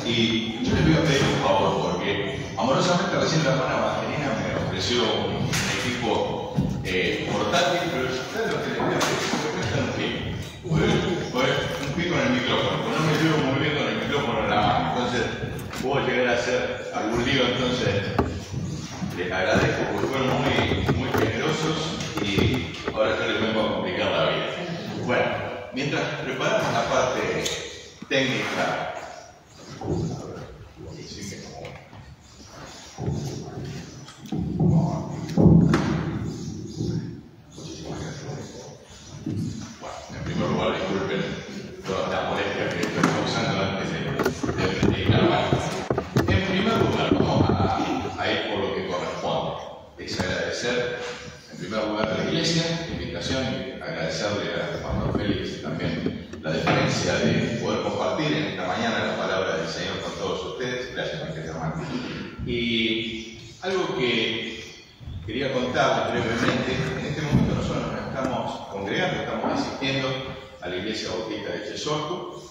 Y yo les voy a pedir un favor, porque amorosamente recién la hermana Evangelina me ofreció un equipo portátil, pero ¿sabes lo que les voy a pedir? Me prestan un pico. Un pico en el micrófono, porque no me llevo muy bien con el micrófono en la mano, entonces puedo llegar a hacer algún lío, entonces les agradezco porque fueron muy generosos y ahora yo les vengo a complicar la vida. Bueno, mientras preparamos la parte técnica, en primer lugar, disculpen todas las molestias que estoy causando antes de predicar más. En primer lugar, vamos a ir por lo que corresponde. Es agradecer, en primer lugar, a la iglesia, la invitación, y agradecerle a Pastor Félix también la deferencia de poder compartir en esta mañana la palabra del Señor con todos ustedes. Gracias, mi querido hermano. Y algo que quería contarles brevemente, en este momento nosotros nos estamos congregando, estamos asistiendo a la Iglesia Bautista de Chesortu,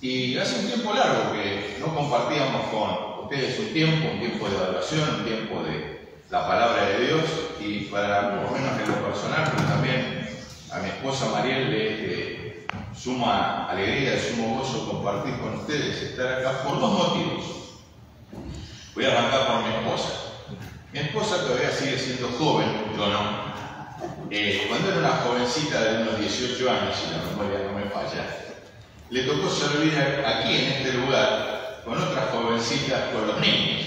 y hace un tiempo largo que no compartíamos con ustedes un tiempo de adoración, un tiempo de la palabra de Dios, y para, por lo menos en lo personal, pero también a mi esposa Mariel le es de suma alegría, de sumo gozo compartir con ustedes, estar acá por dos motivos. Voy a arrancar por mi esposa. Mi esposa todavía sigue siendo joven, yo no. Cuando era una jovencita de unos 18 años, si la memoria no me falla, le tocó servir aquí en este lugar con otras jovencitas, con los niños.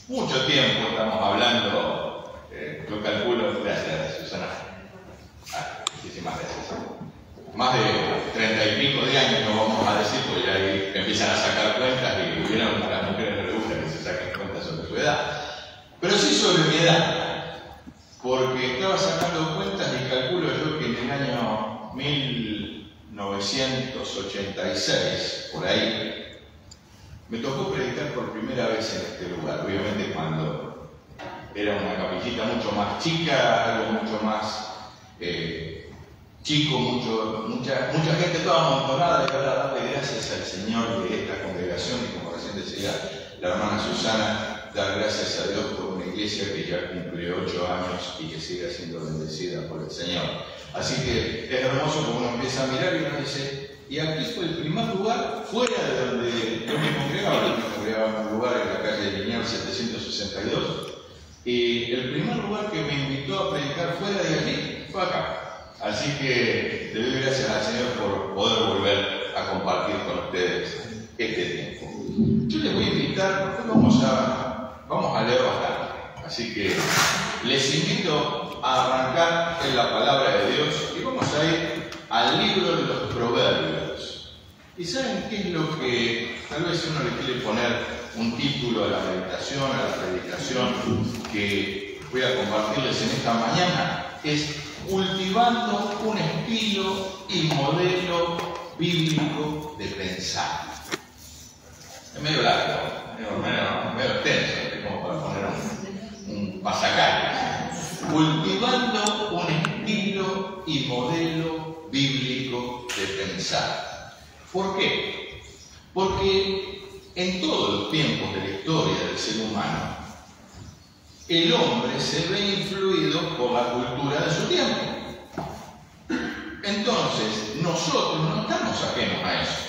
Mucho tiempo estamos hablando, yo calculo, gracias Susana, muchísimas gracias. Más de 30 y pico de años, no vamos a decir, porque ya ahí empiezan a sacar cuentas y hubieran a las mujeres no les gusta que se saquen cuentas sobre su edad. Pero sí sobre mi edad, porque estaba sacando cuentas y calculo yo que en el año 1986, por ahí, me tocó predicar por primera vez en este lugar. Obviamente cuando era una capillita mucho más chica, algo mucho más chico, mucha gente toda amontonada, de verdad darle gracias al Señor de esta congregación, y como recién decía la hermana Susana, dar gracias a Dios por una iglesia que ya cumple 8 años y que sigue siendo bendecida por el Señor. Así que es hermoso como uno empieza a mirar y uno dice, y aquí fue el primer lugar fuera de donde yo me congregaba en un lugar en la calle de Lineal 762, y el primer lugar que me invitó a predicar fuera de allí fue acá. Así que le doy gracias al Señor por poder volver a compartir con ustedes este tiempo. Yo les voy a invitar, porque vamos a leer bastante. Así que les invito a arrancar en la palabra de Dios y vamos a ir al libro de los Proverbios. ¿Y saben qué es lo que tal vez uno le quiere poner un título a la meditación, a la predicación que voy a compartirles en esta mañana? Es cultivando un estilo y modelo bíblico de pensar. Es medio largo, medio extenso, es como para poner un pasacalle. Cultivando un estilo y modelo bíblico de pensar. ¿Por qué? Porque en todos los tiempos de la historia del ser humano, el hombre se ve influido por la cultura de su tiempo. Entonces, nosotros no estamos ajenos a eso.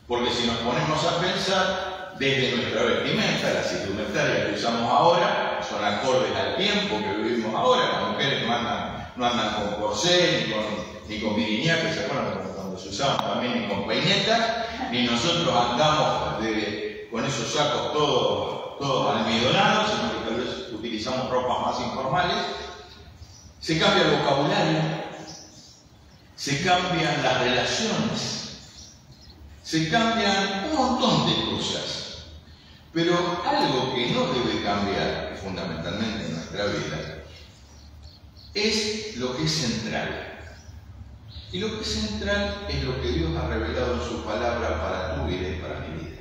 Porque si nos ponemos a pensar, desde nuestra vestimenta, las indumentarias que usamos ahora, son acordes al tiempo que vivimos ahora. Las mujeres no andan con corsé, ni con viriñaques, ¿se acuerdan cuando se usaban también, ni con peinetas? Ni nosotros andamos con esos sacos todos almidonados, sino que tal vez utilizamos ropas más informales. Se cambia el vocabulario. se cambian las relaciones, se cambian un montón de cosas. Pero algo que no debe cambiar fundamentalmente en nuestra vida es lo que es central. Y lo que es central es lo que Dios ha revelado en su palabra para tu vida y para mi vida.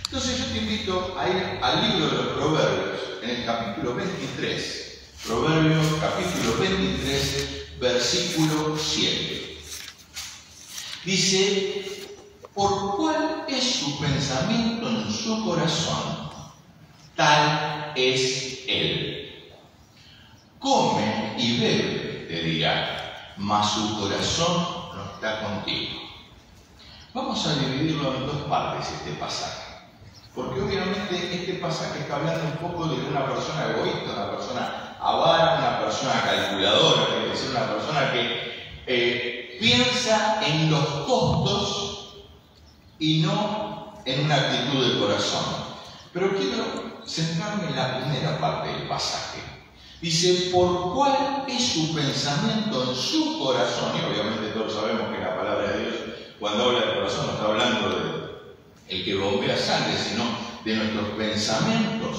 Entonces yo te invito a ir al libro de los Proverbios, en el capítulo 23. Proverbios capítulo 23, versículo 7. Dice: por cuál es su pensamiento en su corazón, tal es él. Come y bebe, te dirá, mas su corazón no está contigo. Vamos a dividirlo en dos partes este pasaje, porque obviamente este pasaje está hablando un poco de una persona egoísta, una persona avara, una persona calculadora, es decir, una persona que piensa en los costos y no en una actitud del corazón. Pero quiero centrarme en la primera parte del pasaje. Dice: por cuál es su pensamiento en su corazón. Y obviamente todos sabemos que la palabra de Dios, cuando habla del corazón, no está hablando de el que bombea sangre, sino de nuestros pensamientos.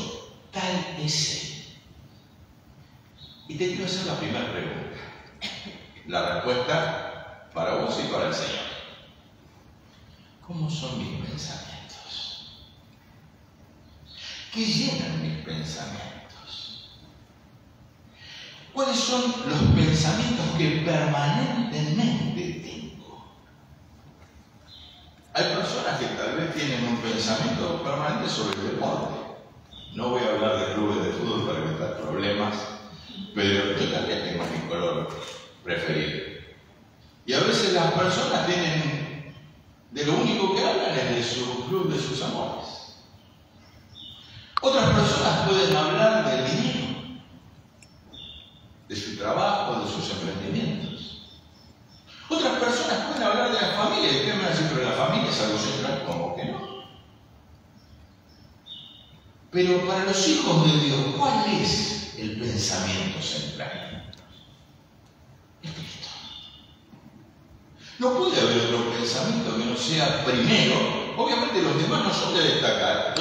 Tal es él. Y te quiero hacer la primera pregunta. La respuesta para vos y para el Señor. ¿Cómo son mis pensamientos? ¿Qué llenan mis pensamientos? ¿Cuáles son los pensamientos que permanentemente tengo? Hay personas que tal vez tienen un pensamiento permanente sobre el deporte. No voy a hablar de clubes de fútbol para evitar problemas, pero yo también tengo mi color preferido. Y a veces las personas tienen, de lo único que hablan es de su club, de sus amores. Otras personas pueden hablar del dinero, de su trabajo, de sus emprendimientos. Otras personas pueden hablar de la familia. ¿Y qué me van a decir? Pero la familia es algo central. ¿Cómo que no? Pero para los hijos de Dios, ¿cuál es el pensamiento central? Es Cristo. No puede haber otro pensamiento que no sea primero. Obviamente los demás no son de destacar,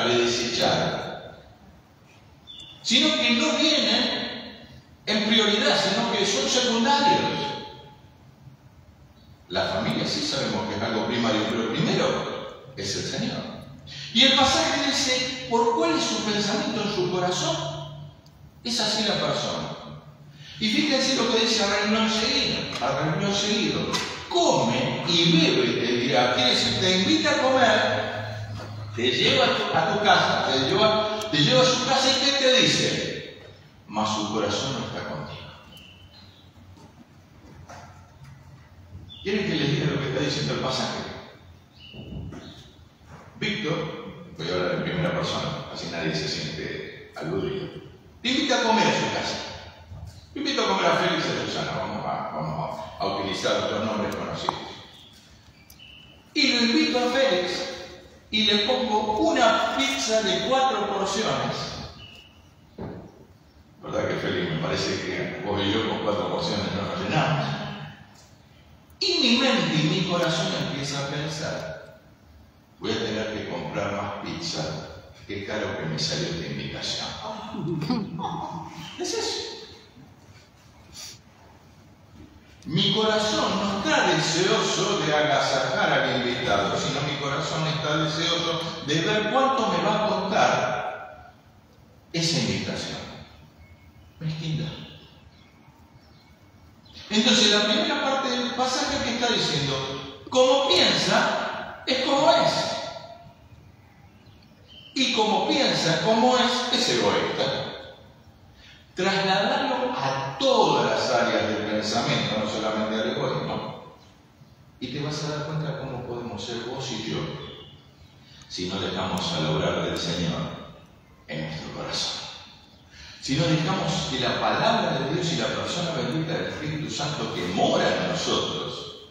de desechar, sino que no vienen en prioridad, sino que son secundarios. La familia sí sabemos que es algo primario, pero primero es el Señor. Y el pasaje dice: ¿por cuál es su pensamiento en su corazón? Es así la persona. Y fíjense lo que dice a renglón seguido. Come y bebe, te dirá. Quiere decir, te invita a comer, te lleva a tu casa, te lleva a su casa, y ¿qué te dice? Mas su corazón no está contigo. ¿Quieren que les diga lo que está diciendo el pasaje? Víctor, voy a hablar en primera persona, así nadie se siente aludido, te invita a comer a su casa. Te invito a comer a Félix y a Susana, vamos a utilizar otros nombres conocidos. Y lo invito a Félix y le pongo una pizza de 4 porciones. ¿Verdad que Félix? Me parece que vos y yo con 4 porciones no nos llenamos. Y mi mente y mi corazón empieza a pensar: voy a tener que comprar más pizza, qué caro que me salió esta invitación. Es eso. Mi corazón no está deseoso de agasajar al invitado, sino mi corazón está deseoso de ver cuánto me va a costar esa invitación. Mezquindad. Entonces, la primera parte del pasaje que está diciendo: como piensa, es como es. Y como piensa, como es egoísta. Trasladarlo a todas las áreas del pensamiento, no solamente al egoísmo. Y te vas a dar cuenta cómo podemos ser vos y yo si no dejamos al obrar del Señor en nuestro corazón. Si no dejamos que la palabra de Dios y la persona bendita del Espíritu Santo que mora en nosotros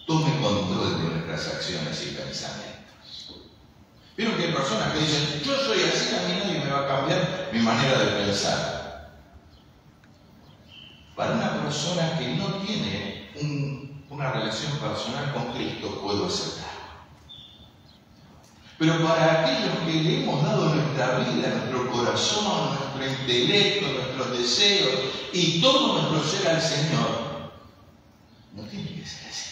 tome control de nuestras acciones y pensamientos. Vieron que hay personas que dicen: yo soy así, a mí nadie me va a cambiar mi manera de pensar. Para una persona que no tiene una relación personal con Cristo, puedo aceptarlo. Pero para aquellos que le hemos dado nuestra vida, nuestro corazón, nuestro intelecto, nuestros deseos y todo nuestro ser al Señor, no tiene que ser así.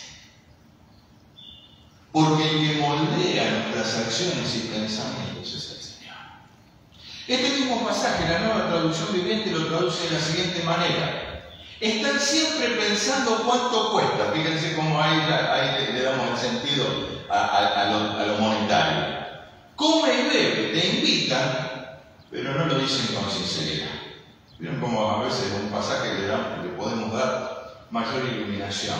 Porque el que moldea nuestras acciones y pensamientos es el Señor. Este mismo pasaje, la Nueva Traducción Viviente, lo traduce de la siguiente manera: están siempre pensando cuánto cuesta. Fíjense cómo ahí le damos el sentido a lo monetario. Come y bebe, te invitan, pero no lo dicen con sinceridad. Miren cómo a veces un pasaje le podemos dar mayor iluminación.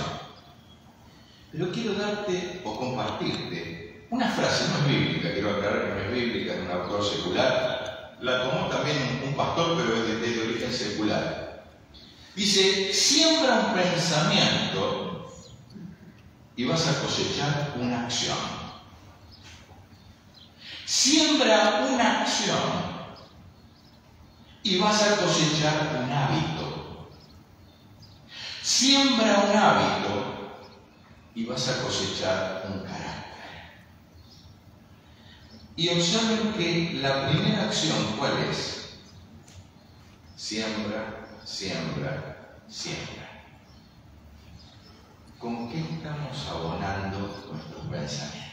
Pero quiero darte o compartirte una frase, no es bíblica, quiero aclarar que no es bíblica, es un autor secular. La tomó también un pastor, pero es de origen secular. Dice: siembra un pensamiento y vas a cosechar una acción. Siembra una acción y vas a cosechar un hábito. Siembra un hábito y vas a cosechar un carácter. Y observen que la primera acción, ¿cuál es? Siembra, siembra, siembra. ¿Con qué estamos abonando nuestros pensamientos?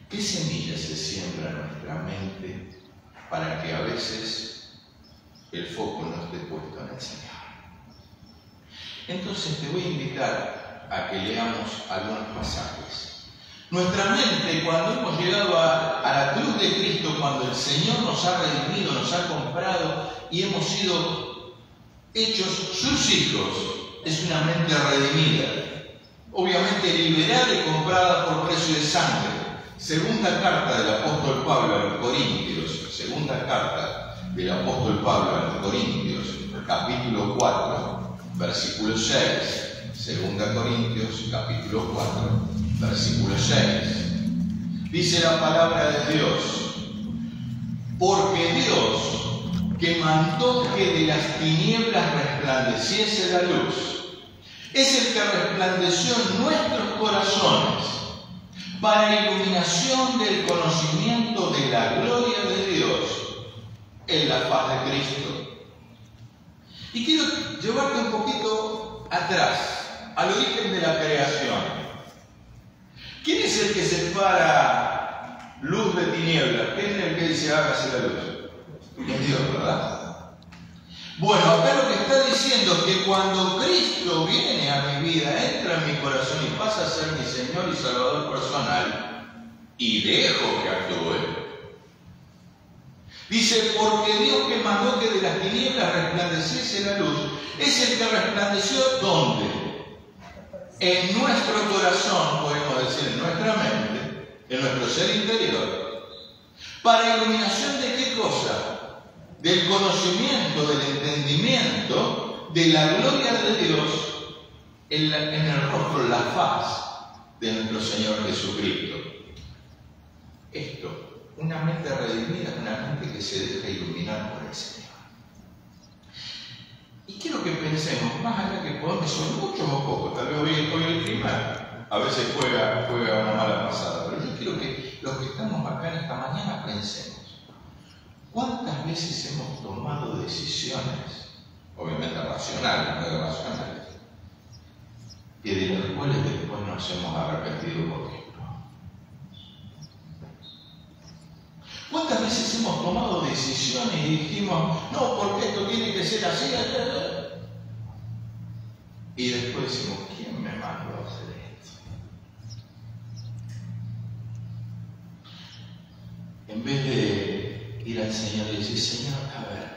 ¿Qué semillas se siembra en nuestra mente para que a veces el foco no esté puesto en el Señor? Entonces te voy a invitar a que leamos algunos pasajes. Nuestra mente, cuando hemos llegado a la cruz de Cristo, cuando el Señor nos ha redimido, nos ha comprado y hemos sido hechos sus hijos, es una mente redimida, obviamente liberada y comprada por precio de sangre. Segunda carta del apóstol Pablo a los Corintios, segunda carta del apóstol Pablo a los Corintios, capítulo 4, versículo 6. Segunda Corintios, capítulo 4, versículo 6. Dice la palabra de Dios: porque Dios, que mandó que de las tinieblas resplandeciese la luz, es el que resplandeció en nuestros corazones para iluminación del conocimiento de la gloria de Dios en la faz de Cristo. Y quiero llevarte un poquito atrás, al origen de la creación. ¿Quién es el que separa luz de tinieblas? ¿Quién es el que dice hágase la luz? Es Dios, ¿verdad? Bueno, acá lo que está diciendo es que cuando Cristo viene a mi vida, entra en mi corazón y pasa a ser mi Señor y Salvador personal, y dejo que actúe. Dice: porque Dios, que mandó que de las tinieblas resplandeciese la luz, es el que resplandeció ¿dónde? En nuestro corazón, podemos decir, en nuestra mente, en nuestro ser interior. ¿Para iluminación de qué cosa? Del conocimiento, del entendimiento de la gloria de Dios en el rostro, en la faz de nuestro Señor Jesucristo. Esto, una mente redimida, una mente que se deja iluminar por el Señor. Y quiero que pensemos, más allá que podemos, son muchos o pocos, tal vez hoy el clima a veces juega una mala pasada, pero yo quiero que los que estamos acá en esta mañana pensemos: ¿cuántas veces hemos tomado decisiones, obviamente racionales, no irracionales, y de las cuales después nos hemos arrepentido por Cristo? ¿Cuántas veces hemos tomado decisiones y dijimos, no, porque esto tiene que ser así, y después decimos, ¿quién me mandó a hacer esto? En vez de ir al Señor y decir: Señor, a ver,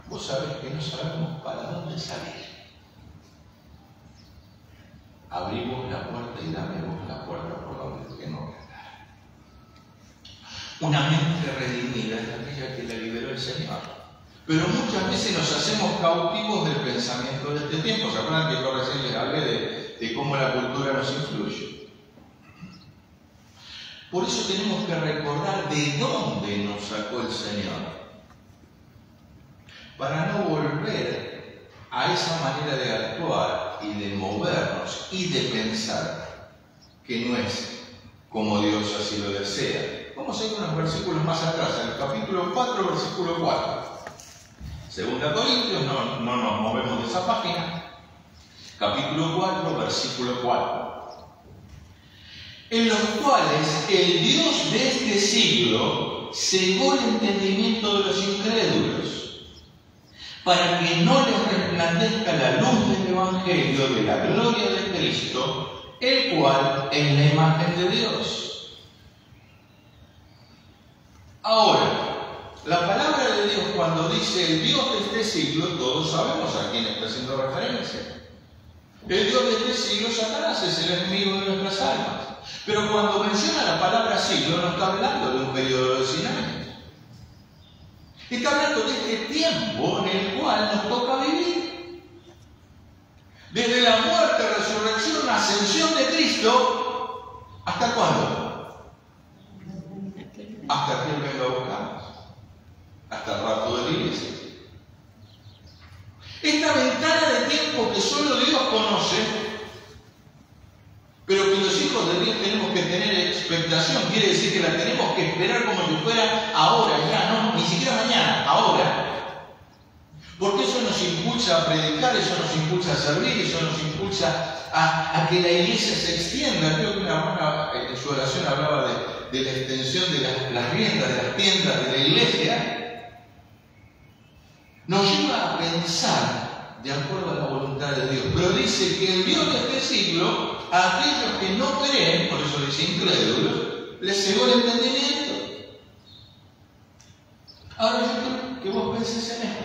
vos sabés que no sabemos para dónde salir. Abrí vos la puerta y dame vos la puerta por donde tengo que andar. Una mente redimida es aquella que la liberó el Señor. Pero muchas veces nos hacemos cautivos del pensamiento de este tiempo. ¿Se acuerdan que yo recién les hablé de cómo la cultura nos influye? Por eso tenemos que recordar de dónde nos sacó el Señor, para no volver esa manera de actuar y de movernos y de pensar que no es como Dios así lo desea. Vamos a ir unos versículos más atrás, en el capítulo 4, versículo 4. Segunda Corintios, no nos movemos de esa página. Capítulo 4, versículo 4. En los cuales el Dios de este siglo cegó el entendimiento de los incrédulos, para que no les resplandezca la luz del Evangelio de la gloria de Cristo, el cual es la imagen de Dios. Ahora, la palabra de Dios, cuando dice el Dios de este siglo, todos sabemos a quién está haciendo referencia. El Dios de este siglo, Satanás, es el enemigo de nuestras almas. Pero cuando menciona la palabra siglo, no está hablando de un periodo de 100 años. Está hablando de este tiempo en el cual nos toca vivir. Desde la muerte, resurrección, ascensión de Cristo, ¿hasta cuándo? Hasta que Él venga a buscarnos. Hasta el rato de la iglesia. Esta ventana de tiempo que solo Dios conoce, pero que los hijos de Dios tenemos que tener expectación, quiere decir que la tenemos que esperar como si fuera ahora, ya, no, ni siquiera mañana, ahora. Porque eso nos impulsa a predicar, eso nos impulsa a servir, eso nos impulsa a que la iglesia se extienda. Creo que una hermana en su oración hablaba de la extensión de las riendas, de las tiendas de la iglesia. Nos lleva a pensar de acuerdo a la voluntad de Dios. Pero dice que el Dios de este siglo, a aquellos que no creen, por eso dice incrédulos, les cegó el entendimiento. Ahora yo quiero que vos penses en esto.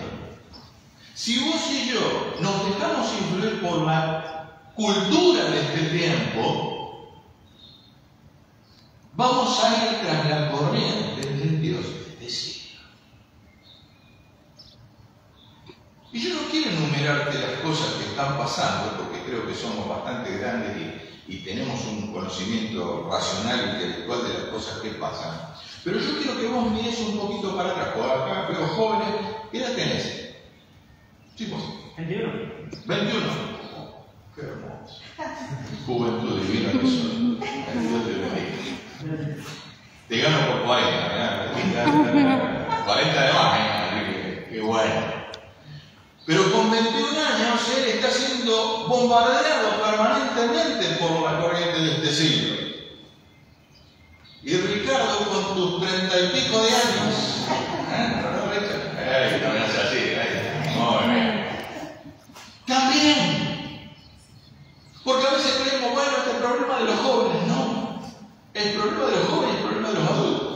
Si vos y yo nos dejamos influir por la cultura de este tiempo, vamos a ir tras la corriente del Dios de este siglo. Y yo no quiero enumerarte las cosas que están pasando, porque creo que somos bastante grandes y tenemos un conocimiento racional e intelectual de las cosas que pasan. Pero yo quiero que vos mires un poquito para atrás. Por acá veo jóvenes. ¿Qué edad tenés? Chicos. 21. 21. Oh, qué hermoso. Juventud divina que soy. Dios te bendiga. Te gano por 40, ¿verdad? 40 de más, qué bueno. Pero con 21 años él está siendo bombardeado permanentemente por la corriente de este siglo. Y Ricardo, con tus 30 y pico de años, no es así, muy bien. También. Porque a veces creemos, bueno, este es el problema de los jóvenes. No. El problema de los jóvenes es el problema de los adultos.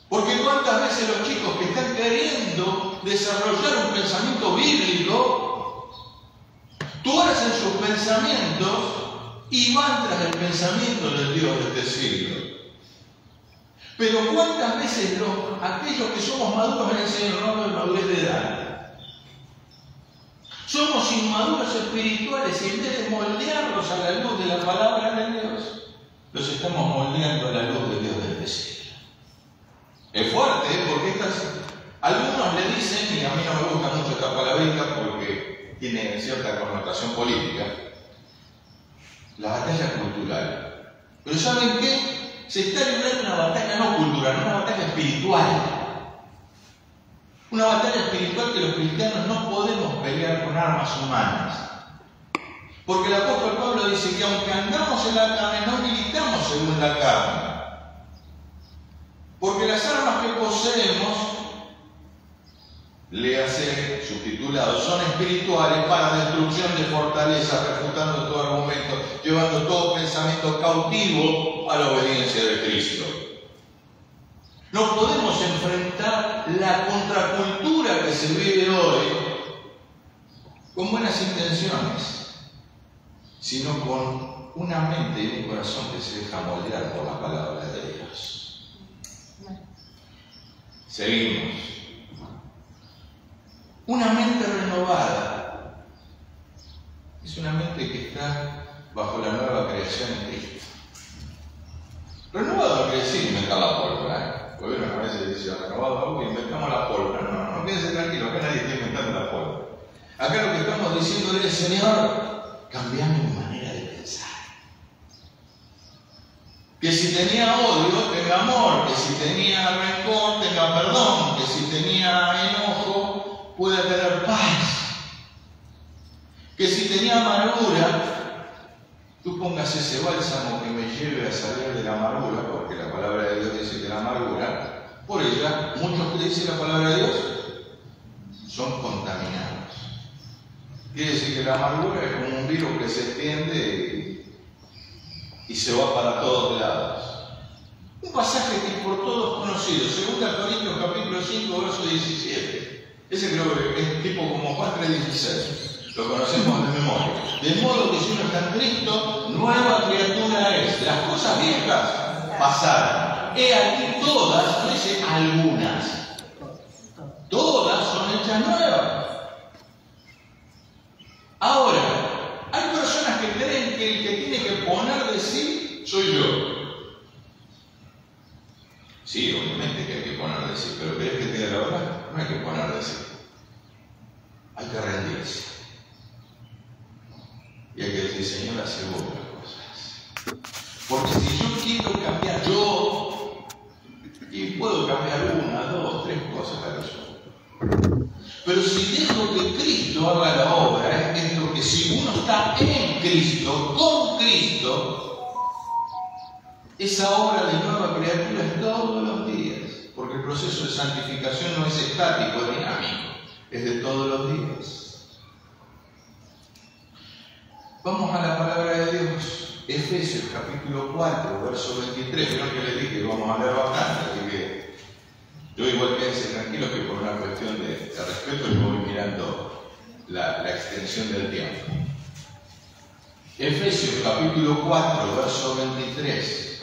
Porque cuántas veces los chicos que están queriendo desarrollar un pensamiento bíblico, tú eres en sus pensamientos y van tras el pensamiento del Dios de este siglo. Pero cuántas veces aquellos que somos maduros en el Señor, no hablo de madurez de edad, somos inmaduros espirituales y en vez de moldearlos a la luz de la palabra de Dios, los estamos moldeando a la luz del Dios de este siglo. Es fuerte, porque algunos le dicen, y a mí no me gusta mucho esta palabrita porque tiene cierta connotación política, la batalla cultural. Pero ¿saben qué? Se está librando una batalla no cultural, una batalla espiritual. Una batalla espiritual que los cristianos no podemos pelear con armas humanas. Porque el apóstol Pablo dice que aunque andamos en la carne, no militamos según la carne. Porque las armas que poseemos, léase subtitulado, son espirituales para destrucción de fortaleza, refutando todo argumento, llevando todo pensamiento cautivo a la obediencia de Cristo. No podemos enfrentar la contracultura que se vive hoy con buenas intenciones, sino con una mente y un corazón que se deja moldear por la palabra de Dios. Seguimos. Una mente renovada es una mente que está bajo la nueva creación en Cristo. Renovado no quiere decir inventar la pólvora, porque uno a veces dice renovado, inventamos la pólvora. No, piense tranquilo, que nadie está inventando la pólvora. Acá lo que estamos diciéndole es, Señor, cambiame mi manera de pensar. Que si tenía odio, tenga amor. Que si tenía rencor, tenga perdón. Que si tenía enojo, pueda tener paz. Que si tenía amargura, tú pongas ese bálsamo que me lleve a salir de la amargura, porque la palabra de Dios dice que la amargura, por ella, muchos que dicen la palabra de Dios, son contaminados. Quiere decir que la amargura es como un virus que se extiende y se va para todos lados. Un pasaje que por todos conocido, 2 Corintios capítulo 5, verso 17. Ese creo que es tipo como Juan 3:16. Lo conocemos de memoria. De modo que si uno está en Cristo, nueva criatura es. Las cosas viejas pasaron. He aquí todas, no dice algunas. Todas son hechas nuevas. Ahora, hay personas que creen que el que tiene que poner de sí soy yo. Sí, obviamente que hay que poner de sí, pero ¿querés que te diga la verdad? No hay que poner de sí. Hay que rendirse. Y hay que decir, Señor, hace vos las cosas. Porque si yo quiero cambiar yo, y puedo cambiar 1, 2, 3 cosas a lo yo. Pero si dejo que Cristo haga la obra, es lo que si uno está en Cristo, con Cristo, esa obra de nueva criatura es todos los días. Porque el proceso de santificación no es estático, es dinámico, es de todos los días. Vamos a la palabra de Dios. Efesios capítulo 4, verso 23. Creo que les dije que vamos a leer bastante, así que yo igual quédense tranquilos que por una cuestión de respeto yo voy mirando la extensión del tiempo. Efesios capítulo 4, verso 23.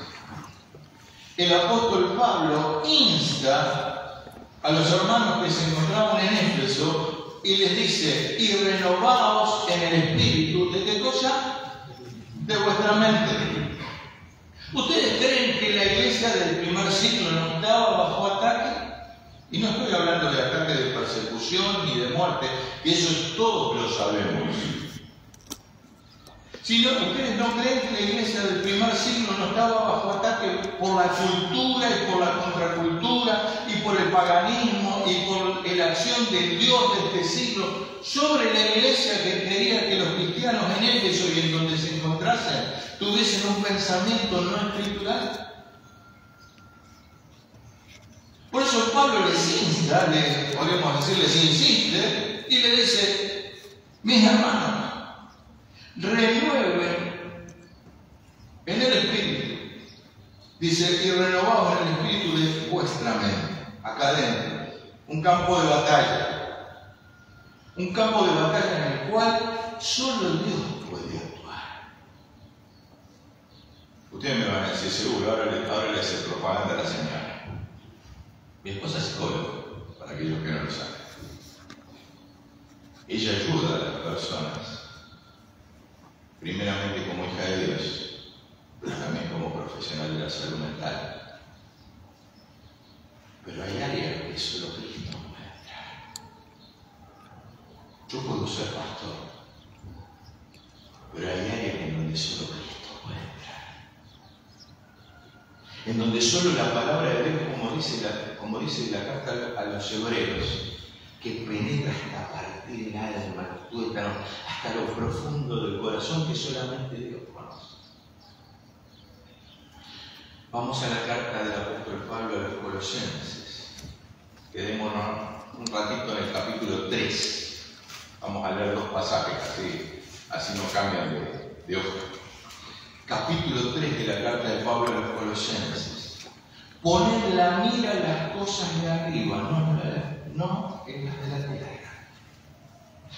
El apóstol Pablo insta a los hermanos que se encontraban en Éfeso y les dice, y renovaos en el espíritu, ¿de qué cosa? De vuestra mente. ¿Ustedes creen que la iglesia del primer siglo no estaba bajo ataque? Y no estoy hablando de ataque de persecución ni de muerte, que eso todos lo sabemos. Sino que ustedes no creen que la iglesia del primer siglo no estaba bajo ataque por la cultura y por la contracultura y por el paganismo y por la acción del Dios de este siglo sobre la iglesia que quería que los cristianos en Éfeso y en donde se encontrasen tuviesen un pensamiento no escritural. Por eso Pablo les insta, podríamos decir, les insiste y le dice, mis hermanos, renueven en el espíritu. Dice, y renovaos en el espíritu de vuestra mente. Acá adentro, un campo de batalla. Un campo de batalla en el cual solo Dios puede actuar. Ustedes me van a decir, seguro, ahora le hace propaganda a la señora. Mi esposa es psicóloga, para aquellos que no lo saben. Ella ayuda a las personas, primeramente como hija de Dios, pero también como profesional de la salud mental. Pero hay áreas que solo Cristo puede entrar. Yo puedo ser pastor, pero hay áreas en donde solo Cristo puede entrar. En donde solo la palabra de Dios, como dice la carta a los hebreos, que penetra hasta partir el alma, el tuétano, hasta lo profundo del corazón que solamente Dios conoce. Vamos a la carta del apóstol Pablo a los Colosenses. Quedémonos un ratito en el capítulo 3. Vamos a leer 2 pasajes, así no cambian de hoja. Capítulo 3 de la carta de Pablo a los Colosenses. Poned la mira en las cosas de arriba, no en las de la tierra.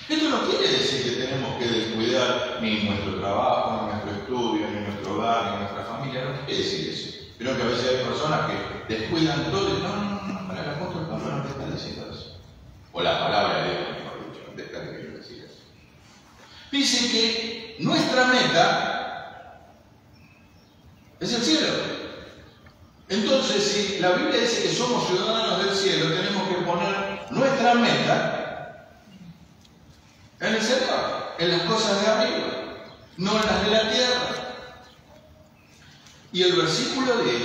Esto no quiere decir que tenemos que descuidar ni nuestro trabajo, ni nuestro estudio, ni nuestro hogar, ni nuestra familia. No quiere decir eso. Creo que a veces hay personas que descuidan todo y no, para el apóstol Pablo no te está diciendo eso. O la palabra de Dios, mejor dicho, no te está queriendo decir eso. Dice que nuestra meta es el cielo. Entonces, si la Biblia dice que somos ciudadanos del cielo, tenemos que poner nuestra meta En el Señor, en las cosas de arriba, no en las de la tierra. Y el versículo 10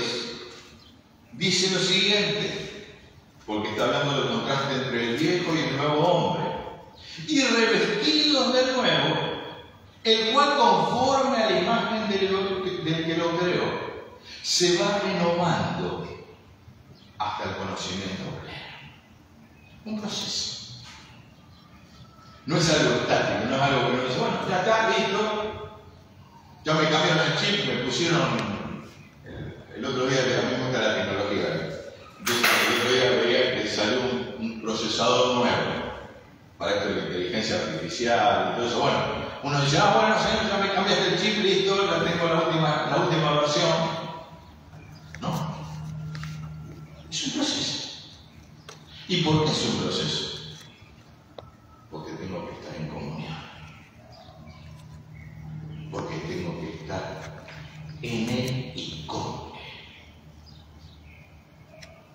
dice lo siguiente, porque está hablando del contraste entre el viejo y el nuevo hombre. Y revestidos de nuevo, el cual conforme a la imagen del que lo creó, se va renovando hasta el conocimiento pleno. Un proceso. No es algo estático, no es algo que uno dice, bueno, ya está, listo. Ya me cambiaron el chip, me pusieron el otro día, que a mí me gusta la tecnología. El otro día veía que salió un procesador nuevo para esto de la inteligencia artificial y todo eso. Bueno, uno dice, bueno, señor, ya me cambiaste el chip, listo, ya tengo la última versión. No. Es un proceso. ¿Y por qué es un proceso? Porque tengo que estar en comunión. Porque tengo que estar en Él y con Él.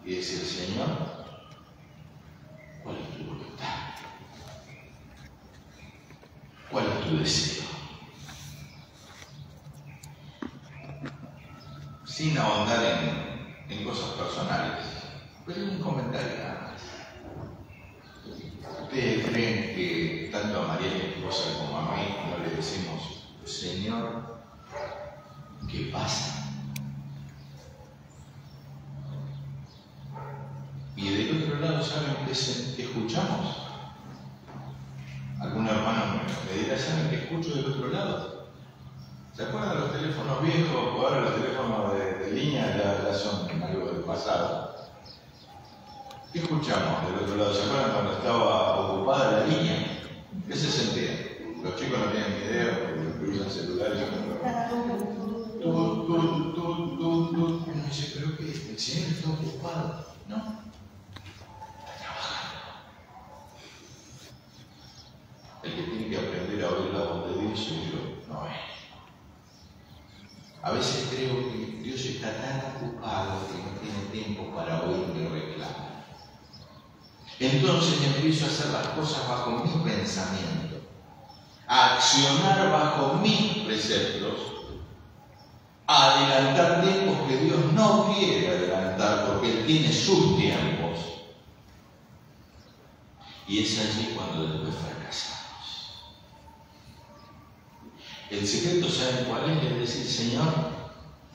Y decir, Señor, ¿cuál es tu voluntad? ¿Cuál es tu deseo? Sin ahondar en cosas personales, pero un comentario nada más. ¿Ustedes creen que tanto a María, mi esposa, como a mí, no le decimos, Señor, ¿qué pasa? Y del otro lado, ¿saben qué escuchamos? Algún hermano me dirá, ¿saben qué escucho del otro lado? ¿Se acuerdan de los teléfonos viejos? O ahora los teléfonos de línea ya son algo del pasado. ¿Qué escuchamos del otro lado? ¿Se acuerdan cuando estaba ocupada la línea? ¿Qué se sentía? Los chicos no tienen ni idea porque usan celulares. Uno dice, pero que el Señor está ocupado. No. Está trabajando. El que tiene que aprender a oír la voz de Dios soy yo, no es. A veces creo que Dios está tan ocupado que no tiene tiempo para oír mi reclamo. Entonces empiezo a hacer las cosas bajo mi pensamiento, a accionar bajo mis preceptos, a adelantar tiempos que Dios no quiere adelantar porque Él tiene sus tiempos. Y es allí cuando después fracasamos. El secreto, ¿saben cuál es? Es decir, Señor,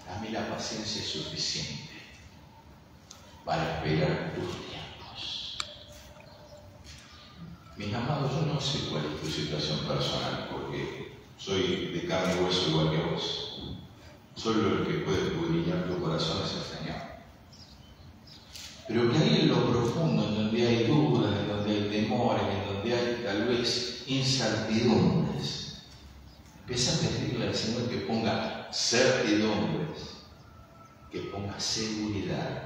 a mí la paciencia es suficiente para esperar tus tiempos. Mis amados, yo no sé cuál es tu situación personal, porque soy de carne y hueso igual que vos. Solo el que puede escudriñar tu corazón es el Señor. Pero que ahí en lo profundo, en donde hay dudas, en donde hay temores, en donde hay tal vez incertidumbres, empieza a pedirle al Señor que ponga certidumbres, que ponga seguridad.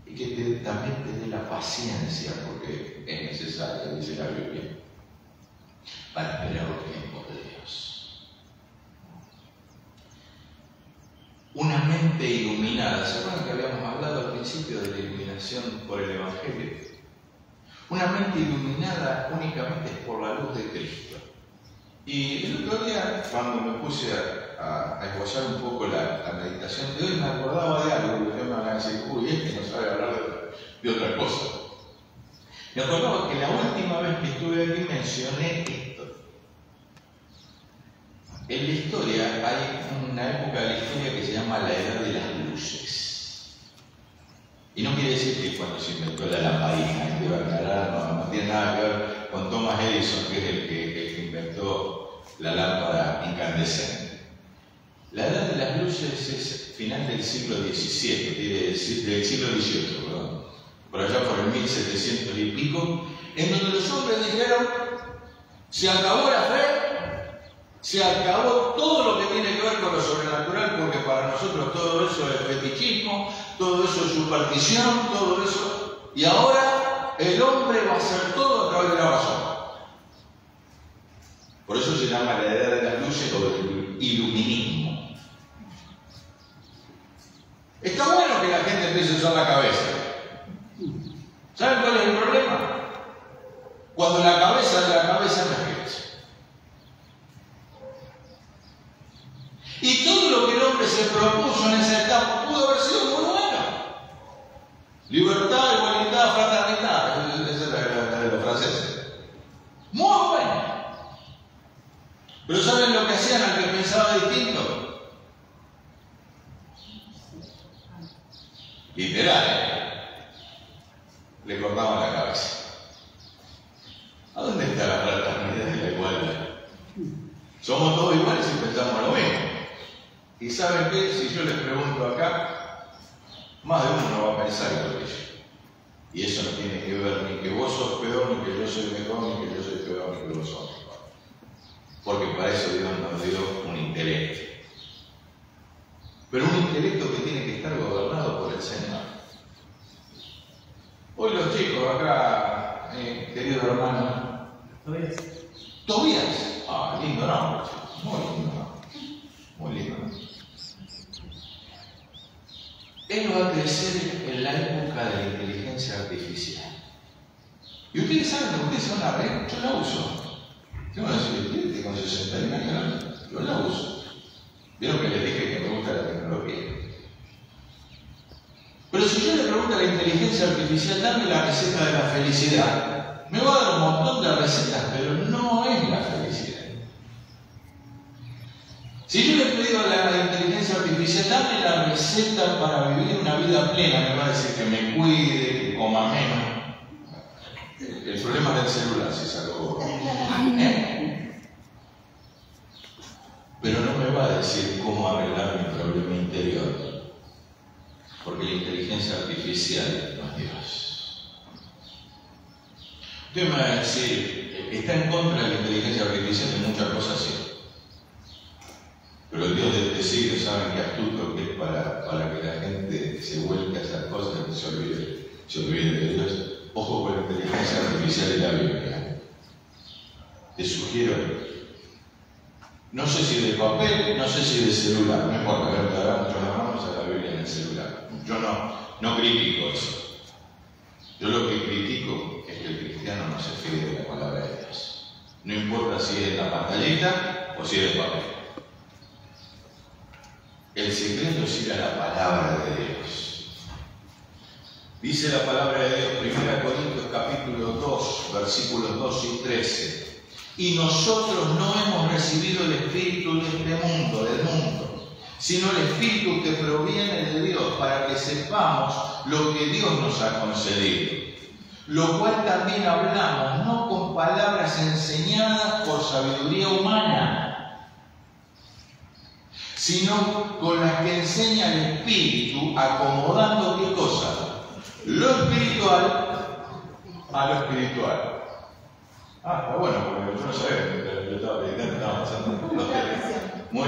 Y que también te dé la paciencia, porque es necesaria, dice la Biblia, para esperar los tiempos de Dios. Una mente iluminada. ¿Se acuerdan que habíamos hablado al principio de la iluminación por el Evangelio? Una mente iluminada únicamente es por la luz de Cristo. Y el otro día, cuando me puse a esbozar un poco la meditación de hoy, me acordaba de algo, y ustedes me van a decir, uy, no sabe hablar de otra cosa. Me acordaba que la última vez que estuve aquí mencioné esto. En la historia hay una época de la historia que se llama la Edad de las Luces. Y no quiere decir que cuando se inventó la lamparina, te va a aclarar, no tiene nada que ver con Thomas Edison, que es el que inventó la lámpara incandescente. La Edad de las Luces es final del siglo XVII, del siglo XVIII, perdón, por allá por el 1700 y pico, en donde los hombres dijeron, se acabó la fe, se acabó todo lo que tiene que ver con lo sobrenatural, porque para nosotros todo eso es fetichismo, todo eso es superstición, todo eso, y ahora el hombre va a hacer todo a través de la razón. Por eso se llama la Edad de las Luces o el iluminismo. Está bueno que la gente empiece a usar la cabeza. ¿Saben cuál es el problema? Cuando la cabeza de la cabeza no es hacían al que pensaba distinto? Literal, le cortaban la cabeza. ¿A dónde está la fraternidad y la igualdad? Somos todos iguales y pensamos lo mismo. Y ¿saben qué? Si yo les pregunto acá, más de uno va a pensar igual que yo. Y eso no tiene que ver ni que vos sos peor, ni que yo soy mejor, ni que yo soy peor, ni que vos sos mejor. Porque para eso Dios nos dio un intelecto. Pero un intelecto que tiene que estar gobernado por el Señor. Hoy los chicos acá, querido hermano, Tobías. Ah, lindo nombre, muy lindo nombre. Muy lindo nombre. Él va a crecer en la época de la inteligencia artificial. Y ustedes saben, ustedes son una red, yo la uso. Tengo una estudiante con 61 años, yo la uso. Vieron que les dije que me gusta la tecnología. Pero si yo le pregunto a la inteligencia artificial, dame la receta de la felicidad, me va a dar un montón de recetas, pero no es la felicidad. Si yo le pido a la inteligencia artificial, dame la receta para vivir una vida plena, me va a decir que me cuide, que coma menos. El problema del celular, si es algo. Pero no me va a decir cómo arreglar mi problema interior. Porque la inteligencia artificial no es Dios. Usted me va a decir, está en contra de la inteligencia artificial en muchas cosas, sí. Pero el Dios de este siglo saben que astuto que es para que la gente se vuelque a esas cosas y se olvide de Dios. Ojo con la inteligencia artificial de la Biblia. Te sugiero, no sé si de papel, no sé si de celular, no importa, que habrá muchos hermanos a la Biblia en el celular. Yo no critico eso. Yo lo que critico es que el cristiano no se fíe de la palabra de Dios. No importa si es de la pantallita o si es de papel. El secreto es ir a la palabra de Dios. Dice la palabra de Dios, 1 Corintios capítulo 2, versículos 12 y 13. Y nosotros no hemos recibido el espíritu de este mundo, del mundo, sino el espíritu que proviene de Dios, para que sepamos lo que Dios nos ha concedido. Lo cual también hablamos, no con palabras enseñadas por sabiduría humana, sino con las que enseña el Espíritu, acomodando ¿qué cosa? Lo espiritual a lo espiritual. Ah, está bueno, porque yo no sabía, yo estaba predicando, estaba pasando los temas. No,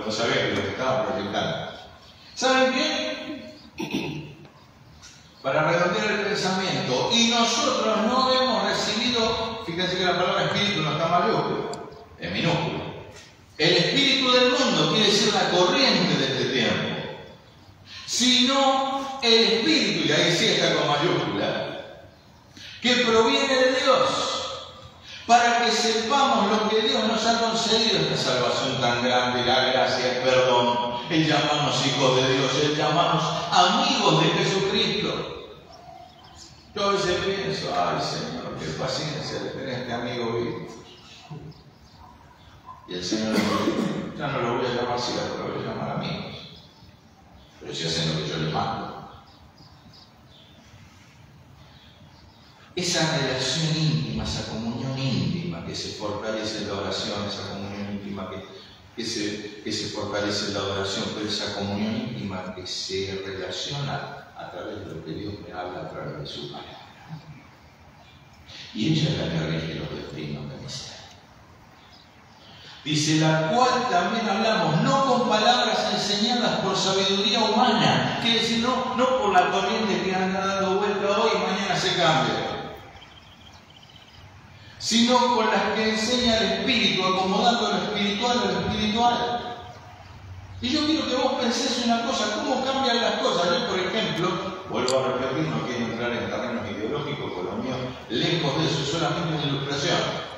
no sabía que lo que estaba proyectando. ¿Saben qué? Para redondear el pensamiento, y nosotros no hemos recibido, fíjense que la palabra espíritu no está mayúscula, es minúscula. El espíritu del mundo quiere decir la corriente de este tiempo, sino el espíritu, y ahí sí está con mayúscula, que proviene de Dios, para que sepamos lo que Dios nos ha concedido, esta salvación tan grande, la gracia, el perdón, el llamarnos hijos de Dios, el llamarnos amigos de Jesucristo. Yo a veces pienso, ay Señor, qué paciencia de tener este amigo vivo. Y el Señor dice, ya no lo voy a llamar siervo, lo voy a llamar amigos. Pero si hacen lo que yo les mando. Esa relación íntima, esa comunión íntima que se fortalece en la oración, esa comunión íntima que se fortalece en la oración, pero esa comunión íntima que se relaciona a través de lo que Dios me habla a través de su palabra. Y ella es la que rige los destinos de mi ser. Dice, la cual también hablamos, no con palabras enseñadas por sabiduría humana, quiere decir, no por la corriente que anda dando vuelta hoy y mañana se cambia, sino con las que enseña el Espíritu, acomodando lo espiritual a lo espiritual. Y yo quiero que vos penséis una cosa, ¿cómo cambian las cosas? Yo, por ejemplo, vuelvo a repetir, no quiero entrar en terrenos ideológicos, por lo mío, lejos de eso, es solamente una ilustración.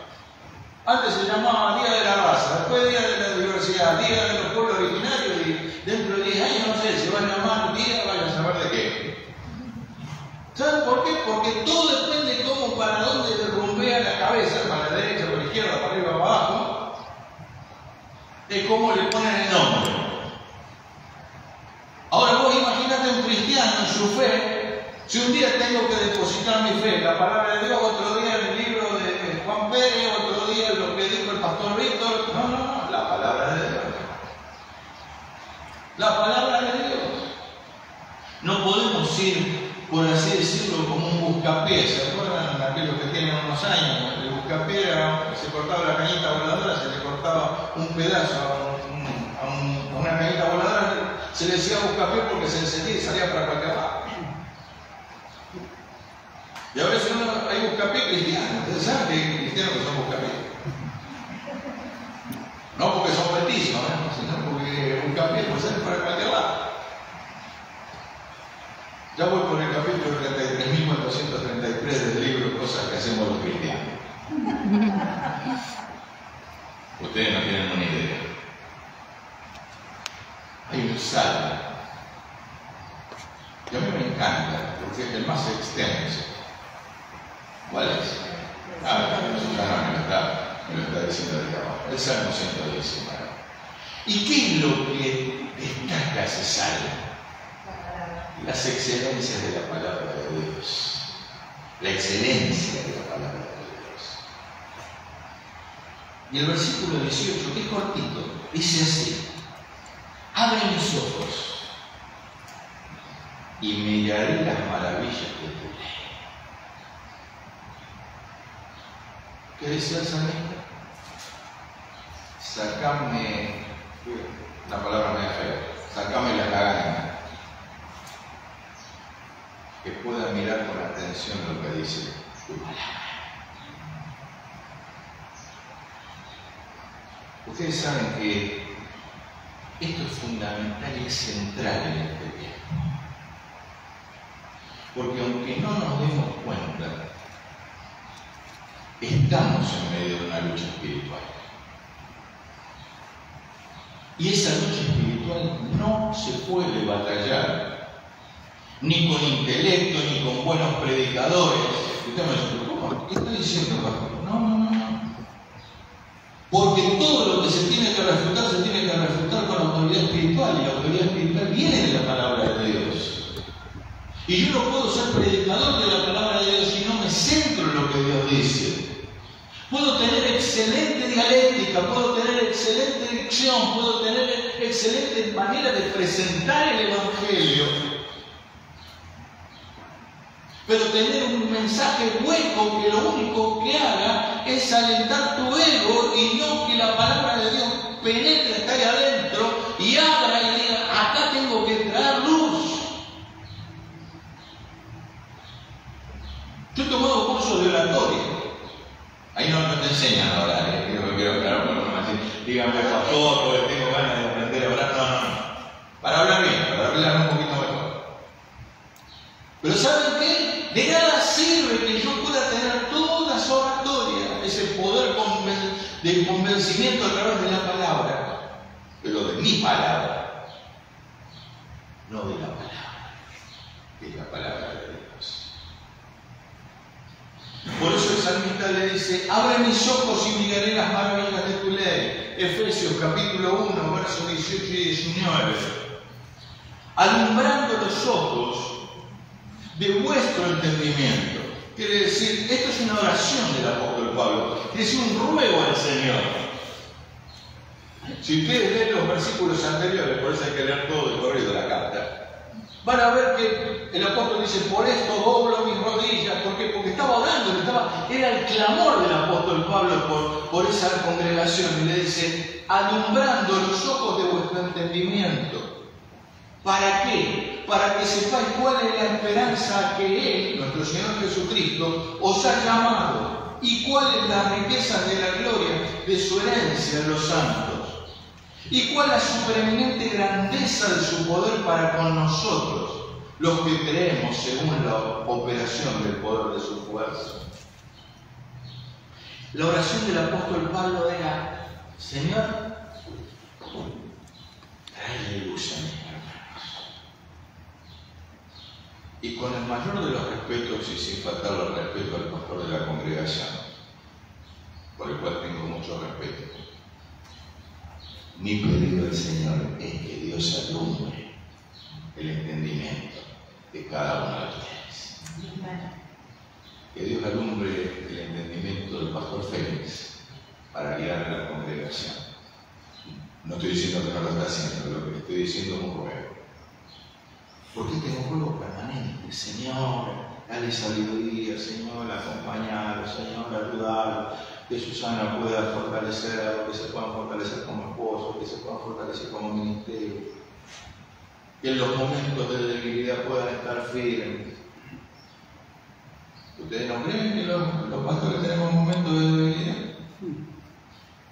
Antes se llamaba Día de la Raza, después Día de la Diversidad, Día de los Pueblos Originarios, y dentro de 10 años, no sé, se van a llamar Día, vayan a saber de qué. ¿Saben por qué? Porque todo depende de cómo, para dónde derrumbea la cabeza, para la derecha, para la izquierda, para arriba, para abajo. es cómo le ponen el nombre. Ahora vos imagínate un cristiano en su fe, si un día tengo que depositar mi fe en la palabra de Dios, otro día en el libro de Juan Pérez, otro día en lo que dijo el pastor Víctor, no, la palabra de Dios. La palabra de Dios. No podemos ir, por así decirlo, como un buscapiés. ¿Se acuerdan aquellos que tienen unos años? El buscapiés se cortaba la cañita voladora, se le cortaba un pedazo a una cañita voladora, se le decía buscapiés porque se encendía y salía para cualquier lado. Y a veces hay buscapiés cristianos. Ustedes saben que hay cristianos que son buscapiés. No porque son petizos, sino porque buscapiés puede ser para cualquier lado. Ya voy por el capítulo 33.433 del libro Cosas que hacemos los cristianos. Ustedes no tienen una idea. Hay un salmo, y a mí me encanta, porque es el más extenso. ¿Cuál es? Susana me lo está diciendo de abajo. El Salmo 119. ¿Y qué es lo que destaca ese salmo? Las excelencias de la palabra de Dios. La excelencia de la palabra de Dios. Y el versículo 18, que es cortito, dice así: abre mis ojos y miraré las maravillas de tu ley. ¿Qué decía el salmista? Sacame, la palabra me da fea, sacame la lagaña, que pueda mirar con atención lo que dice tu palabra. Ustedes saben que esto es fundamental y es central en este tiempo. Porque aunque no nos demos cuenta, estamos en medio de una lucha espiritual. Y esa lucha espiritual no se puede batallar ni con intelecto, ni con buenos predicadores. Usted me dice, ¿cómo? ¿Qué está diciendo, pastor? No. Porque todo lo que se tiene que refutar con autoridad espiritual, y la autoridad espiritual viene de la palabra de Dios. Y yo no puedo ser predicador de la palabra de Dios si no me centro en lo que Dios dice. Puedo tener excelente dialéctica, puedo tener excelente dicción, puedo tener excelente manera de presentar el Evangelio, pero tener un mensaje hueco que lo único que haga es alentar tu ego y no que la palabra de Dios penetre hasta ahí adentro y abra y diga, acá tengo que traer luz. Yo he tomado cursos de oratoria. Ahí no te enseñan a orar, quiero aclarar, porque no me dicen, díganme pastor, porque tengo ganas de aprender a orar. No. Para hablar bien, para hablar un poquito mejor. Pero ¿saben qué? De nada sirve que yo pueda tener toda esa oratoria, ese poder de convencimiento a través de la palabra, pero de mi palabra, no de la palabra, de la palabra de Dios. Por eso el salmista le dice, abre mis ojos y miraré las maravillas de tu ley. Efesios capítulo 1, versos 18 y 19. Alumbrando los ojos de vuestro entendimiento. Quiere decir, esto es una oración del apóstol Pablo, es un ruego al Señor. Si ustedes leen los versículos anteriores, por eso hay que leer todo el corrido de la carta, van a ver que el apóstol dice, por esto doblo mis rodillas. ¿Por qué? Porque estaba orando, era el clamor del apóstol Pablo por esa congregación. Y le dice, alumbrando los ojos de vuestro entendimiento. ¿Para qué? Para que sepáis cuál es la esperanza que Él, nuestro Señor Jesucristo, os ha llamado y cuál es la riqueza de la gloria de su herencia en los santos. ¿Y cuál es la supereminente grandeza de su poder para con nosotros, los que creemos según la operación del poder de su fuerza? La oración del apóstol Pablo era, Señor, trae luz a mis hermanos. Y con el mayor de los respetos y sin faltar el respeto al pastor de la congregación, por el cual tengo mucho respeto, Mi pedido al Señor es que Dios alumbre el entendimiento de cada uno de ustedes. Que Dios alumbre el entendimiento del pastor Félix para guiar a la congregación. No estoy diciendo que no lo está haciendo, lo que estoy diciendo es un ruego. Porque tengo un ruego permanente. Señor, dale sabiduría, Señor, acompañarlo, Señor, ayudarlo, que Susana pueda fortalecerlo, que se puedan fortalecer como esposo, que se puedan fortalecer como ministerio, que en los momentos de debilidad puedan estar firmes. ¿Ustedes no creen que los pastores tenemos momentos de debilidad?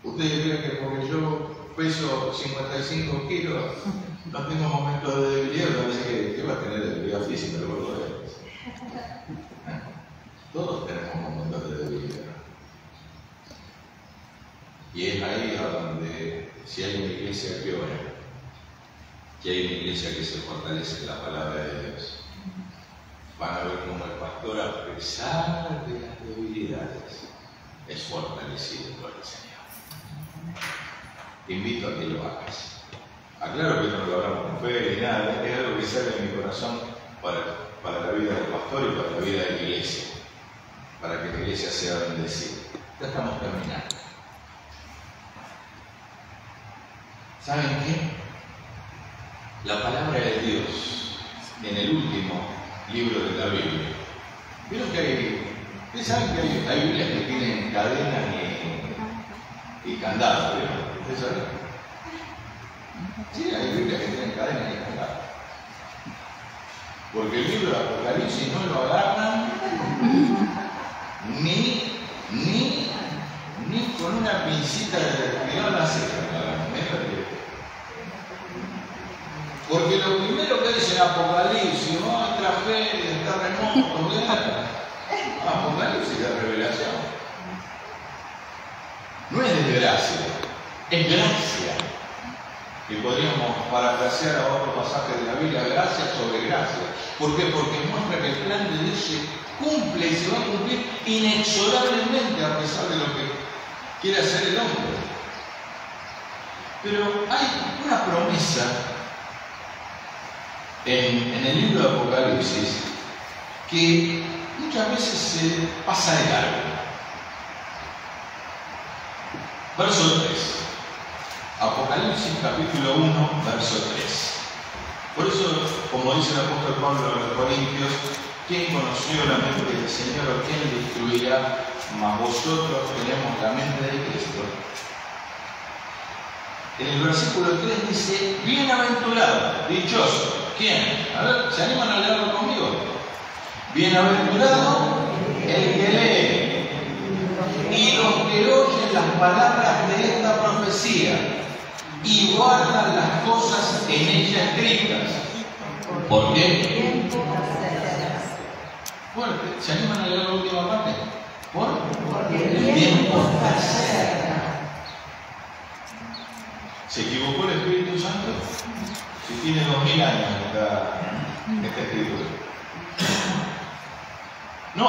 ¿Ustedes creen que porque yo peso 55 kilos no tengo momentos de debilidad? No sé que va a tener debilidad física, lo vuelvo a ver. Todos tenemos momentos de debilidad. Y es ahí a donde, si hay una iglesia que ora, si hay una iglesia que se fortalece en la palabra de Dios, van a ver cómo el pastor, a pesar de las debilidades, es fortalecido por el Señor. Te invito a que lo hagas. Aclaro que no lo hablamos con fe ni nada, es algo que sale de mi corazón para la vida del pastor y para la vida de la iglesia, para que la iglesia sea bendecida. Ya estamos terminando. ¿Saben qué? La palabra de Dios en el último libro de la Biblia. ¿Vieron que hay? ¿Ustedes saben que hay Biblias que tienen cadenas y candados? ¿Ustedes saben? Sí, hay Biblias que tienen cadenas y candados. Porque el libro de Apocalipsis no lo agarran ni con una pincita de cuidado la ceja. Porque lo primero que dice Apocalipsis, tragedia, terremoto, guerra. Apocalipsis es revelación. No es desgracia, es gracia. Y podríamos parafrasear a otro pasaje de la Biblia, gracia sobre gracia. ¿Por qué? Porque muestra que el plan de Dios se cumple y se va a cumplir inexorablemente a pesar de lo que quiere hacer el hombre. Pero hay una promesa en el libro de Apocalipsis que muchas veces se pasa de largo. Verso 3. Apocalipsis capítulo 1, verso 3. Por eso, como dice el apóstol Pablo a los Corintios, ¿quién conoció la mente del Señor o quién le instruirá? Mas vosotros tenemos la mente de Cristo. En el versículo 3 dice, bienaventurado, dichoso. ¿Quién? A ver, ¿se animan a leerlo conmigo? Bienaventurado el que lee y los que oyen las palabras de esta profecía y guardan las cosas en ella escritas. ¿Por qué? Fuerte. ¿Se animan a leer la última parte? Porque el tiempo está cerca. ¿Se equivocó el Espíritu Santo? Si tiene 2000 años esta escritura. No,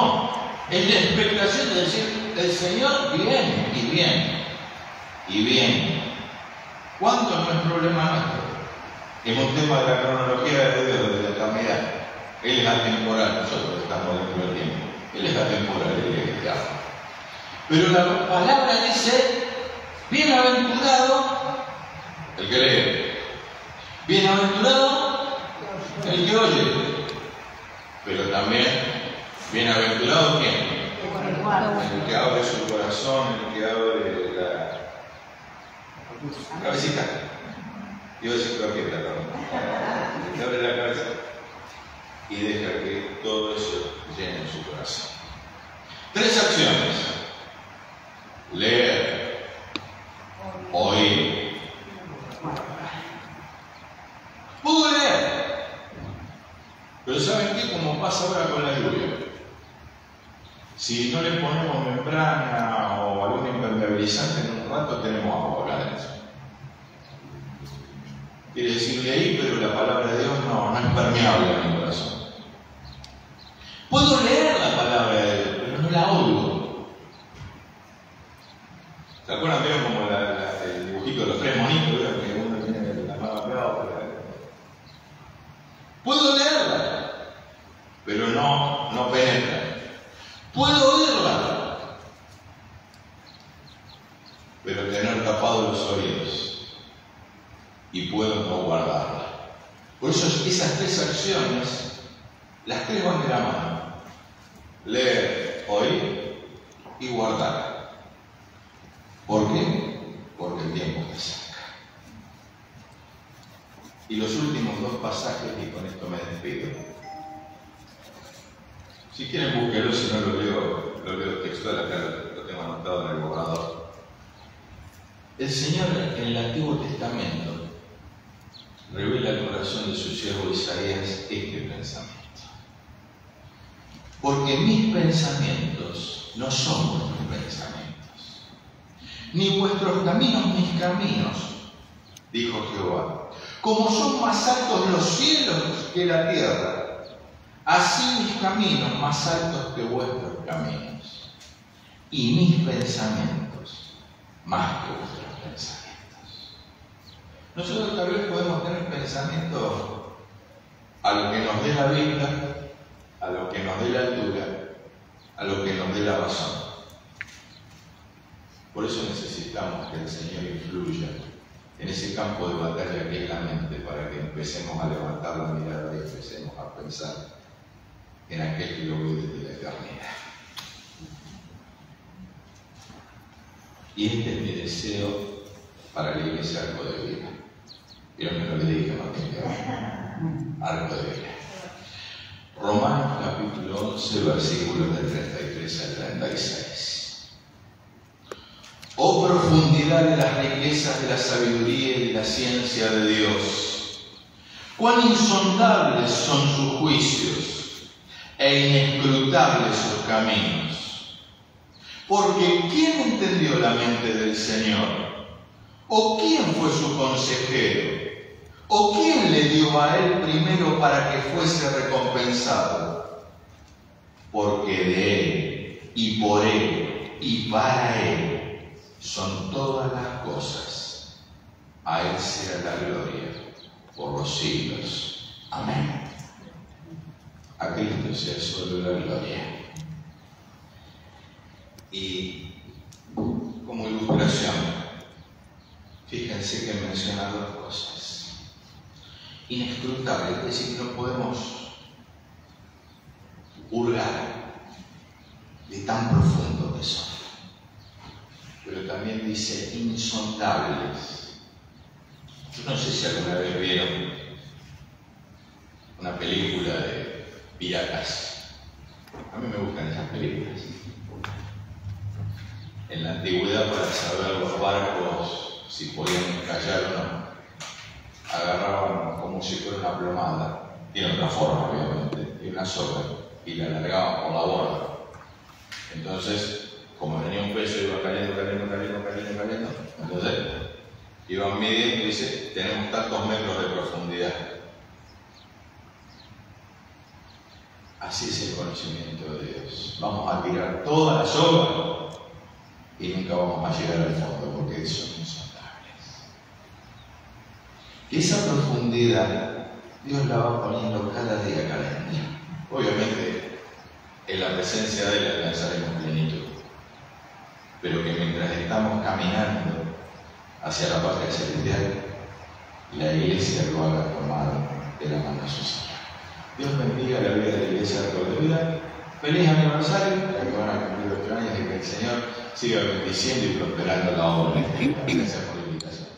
es la expectación de decir, el Señor viene y viene y viene. ¿Cuánto no es problema nuestro? Es un tema de la cronología de Dios, de la eternidad. Él es atemporal, nosotros estamos dentro del tiempo. Él es atemporal, Él es el que ama. Pero la palabra dice, bienaventurado el que lee, bienaventurado el que oye, pero también bienaventurado ¿quién? El que abre su corazón, el que abre la cabecita. Iba a decir croqueta, perdón. El que abre la cabeza y deja que todo eso llene su corazón. 3 acciones: leer, oír. Puedo leer, pero ¿saben qué? Como pasa ahora con la lluvia, si no le ponemos membrana o algún impermeabilizante, en un rato tenemos agua por adentro. Quiere decir leí, pero la palabra de Dios no es permeable en mi corazón. Puedo leer la palabra de Dios, pero no la oigo. ¿Se acuerdan? Vieron como el dibujito de los 3 monitos, ¿verdad? y puedo no guardarla. Por eso esas tres acciones, las tres van de la mano. Leer, oír y guardar. ¿Por qué? Porque el tiempo está cerca. Y los últimos dos pasajes, y con esto me despido. Si quieren búsquenlo, si no lo leo textual, acá lo tengo anotado en el borrador. El Señor en el Antiguo Testamento revela el corazón de su siervo Isaías este pensamiento. Porque mis pensamientos no son vuestros pensamientos, ni vuestros caminos mis caminos, dijo Jehová. Como son más altos los cielos que la tierra, así mis caminos más altos que vuestros caminos, y mis pensamientos más que vuestros pensamientos. Nosotros tal vez podemos tener pensamientos a lo que nos dé la vista, a lo que nos dé la altura, a lo que nos dé la razón. Por eso necesitamos que el Señor influya en ese campo de batalla que es la mente, para que empecemos a levantar la mirada y empecemos a pensar en aquel que lo ve desde la eternidad. Y este es mi deseo para la Iglesia Arco de Vida. Vieron que no le dije más Arco de Vida. Romanos capítulo 11, versículos del 33 al 36. Oh profundidad de las riquezas de la sabiduría y de la ciencia de Dios, cuán insondables son sus juicios e inescrutables sus caminos. Porque ¿quién entendió la mente del Señor? ¿O quién fue su consejero? ¿O quién le dio a él primero para que fuese recompensado? Porque de él, y por él, y para él, son todas las cosas. A él sea la gloria por los siglos. Amén. A Cristo sea solo la gloria. Y como ilustración, fíjense que menciona dos cosas. Inescrutable, es decir, que no podemos hurgar de tan profundo que son. Pero también dice insondables. Yo no sé si alguna vez vieron una película de piratas. A mí me gustan esas películas. En la antigüedad, para saber los barcos si podían encallar o no, agarraban como si fuera una plomada, tiene otra forma obviamente, y una soga, y la alargaban por la borda. Entonces, como venía un peso, iba cayendo, entonces iban midiendo y dice, tenemos tantos metros de profundidad. Así es el conocimiento de Dios. Vamos a tirar toda la soga y nunca vamos a llegar al fondo, porque son insondables. Y esa profundidad Dios la va poniendo cada día, cada día. Obviamente, en la presencia de Él alcanzaremos plenitud, pero que mientras estamos caminando hacia la patria celestial, la Iglesia lo haga tomar de la mano a su Señor. Dios bendiga la vida de la Iglesia Arco de Vida. Feliz aniversario, ya que van a cumplir 8 años, y que el Señor siga bendiciendo y prosperando la obra. Gracias por la invitación.